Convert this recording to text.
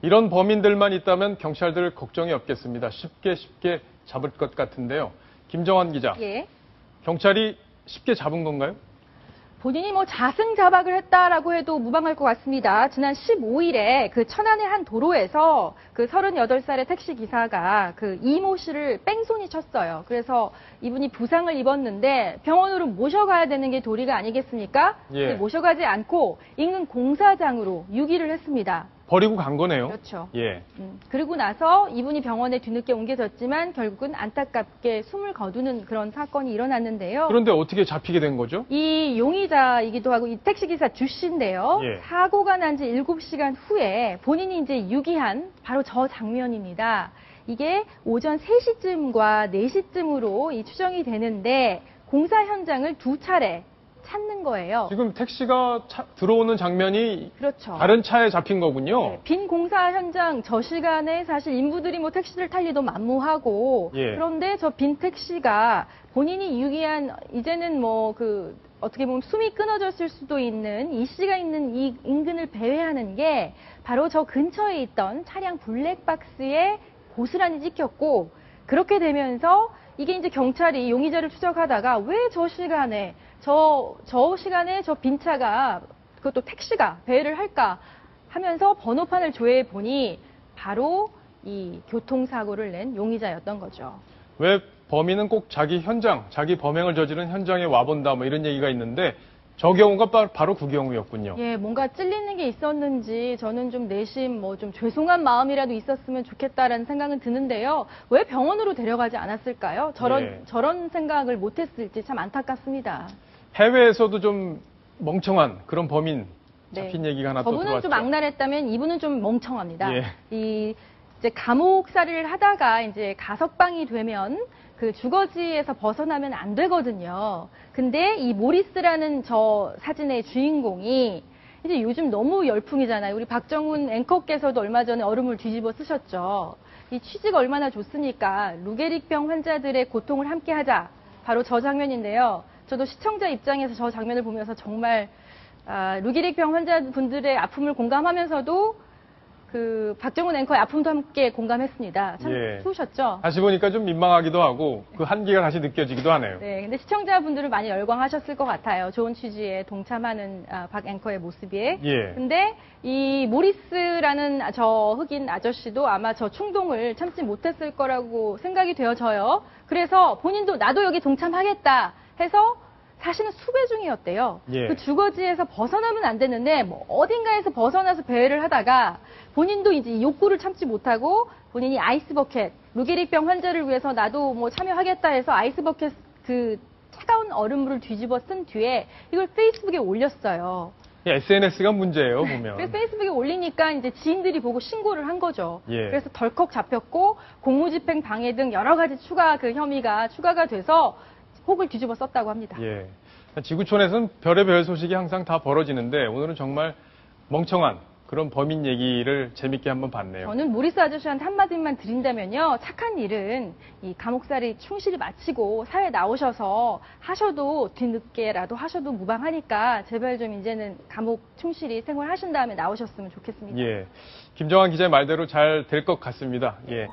이런 범인들만 있다면 경찰들 걱정이 없겠습니다. 쉽게 잡을 것 같은데요. 김정환 기자, 예. 경찰이 쉽게 잡은 건가요? 본인이 자승자박을 했다라고 해도 무방할 것 같습니다. 지난 15일에 그 천안의 한 도로에서 그 38살의 택시 기사가 그 이모 씨를 뺑소니 쳤어요. 그래서 이분이 부상을 입었는데 병원으로 모셔가야 되는 게 도리가 아니겠습니까? 예. 모셔가지 않고 인근 공사장으로 유기를 했습니다. 버리고 간 거네요. 그렇죠. 예. 그리고 나서 이분이 병원에 뒤늦게 옮겨졌지만 결국은 안타깝게 숨을 거두는 그런 사건이 일어났는데요. 그런데 어떻게 잡히게 된 거죠? 이 용의자이기도 하고 이 택시기사 주 씨인데요. 예. 사고가 난 지 7시간 후에 본인이 이제 유기한 바로 저 장면입니다. 이게 오전 3시쯤과 4시쯤으로 이 추정이 되는데 공사 현장을 2차례 찾는 거예요. 지금 택시가 들어오는 장면이 그렇죠. 다른 차에 잡힌 거군요. 네, 빈 공사 현장 저 시간에 사실 인부들이 택시를 탈 리도 만무하고 예. 그런데 저 빈 택시가 본인이 유기한 이제는 어떻게 보면 숨이 끊어졌을 수도 있는 이 씨가 있는 이 인근을 배회하는 게 바로 저 근처에 있던 차량 블랙박스에 고스란히 찍혔고 그렇게 되면서 이게 이제 경찰이 용의자를 추적하다가 왜 저 시간에 저 빈 차가 그것도 택시가 배회를 할까 하면서 번호판을 조회해 보니 바로 이 교통사고를 낸 용의자였던 거죠. 왜 범인은 꼭 자기 범행을 저지른 현장에 와본다 이런 얘기가 있는데 저 경우가 바로 그 경우였군요. 예, 뭔가 찔리는 게 있었는지 저는 좀 내심 좀 죄송한 마음이라도 있었으면 좋겠다라는 생각은 드는데요. 왜 병원으로 데려가지 않았을까요? 저런 생각을 못했을지 참 안타깝습니다. 해외에서도 좀 멍청한 그런 범인 잡힌 얘기가 하나 또 들어왔죠. 저분은 좀 악랄했다면 이분은 좀 멍청합니다. 예. 이제 감옥살이를 하다가 이제 가석방이 되면 그 주거지에서 벗어나면 안 되거든요. 근데 이 모리스라는 저 사진의 주인공이 이제 요즘 너무 열풍이잖아요. 우리 박정훈 앵커께서도 얼마 전에 얼음을 뒤집어 쓰셨죠. 이 취지가 얼마나 좋습니까? 루게릭병 환자들의 고통을 함께하자. 바로 저 장면인데요. 저도 시청자 입장에서 저 장면을 보면서 정말 루게릭병 환자분들의 아픔을 공감하면서도 그 박정훈 앵커의 아픔도 함께 공감했습니다. 참 추우셨죠? 다시 보니까 좀 민망하기도 하고 그 한계가 다시 느껴지기도 하네요. 네, 근데 시청자분들은 많이 열광하셨을 것 같아요. 좋은 취지에 동참하는 박 앵커의 모습에. 예. 근데 이 모리스라는 저 흑인 아저씨도 아마 저 충동을 참지 못했을 거라고 생각이 되어져요. 그래서 본인도 나도 여기 동참하겠다 해서 사실은 수배 중이었대요. 예. 그 주거지에서 벗어나면 안 되는데 어딘가에서 벗어나서 배회를 하다가 본인도 이제 욕구를 참지 못하고 본인이 아이스버켓, 루게릭병 환자를 위해서 나도 참여하겠다 해서 아이스버켓 그 차가운 얼음물을 뒤집어 쓴 뒤에 이걸 페이스북에 올렸어요. SNS가 문제예요, 보면. 그래서 페이스북에 올리니까 이제 지인들이 보고 신고를 한 거죠. 예. 그래서 덜컥 잡혔고 공무집행 방해 등 여러 가지 혐의가 추가가 돼서 혹을 뒤집어 썼다고 합니다. 예. 지구촌에서는 별의별 소식이 항상 다 벌어지는데 오늘은 정말 멍청한 그런 범인 얘기를 재밌게 한번 봤네요. 저는 모리스 아저씨한테 한마디만 드린다면요. 착한 일은 이 감옥살이 충실히 마치고 사회에 나오셔서 하셔도 뒤늦게라도 하셔도 무방하니까 제발 좀 이제는 감옥 충실히 생활하신 다음에 나오셨으면 좋겠습니다. 예. 김정환 기자의 말대로 잘 될 것 같습니다. 예.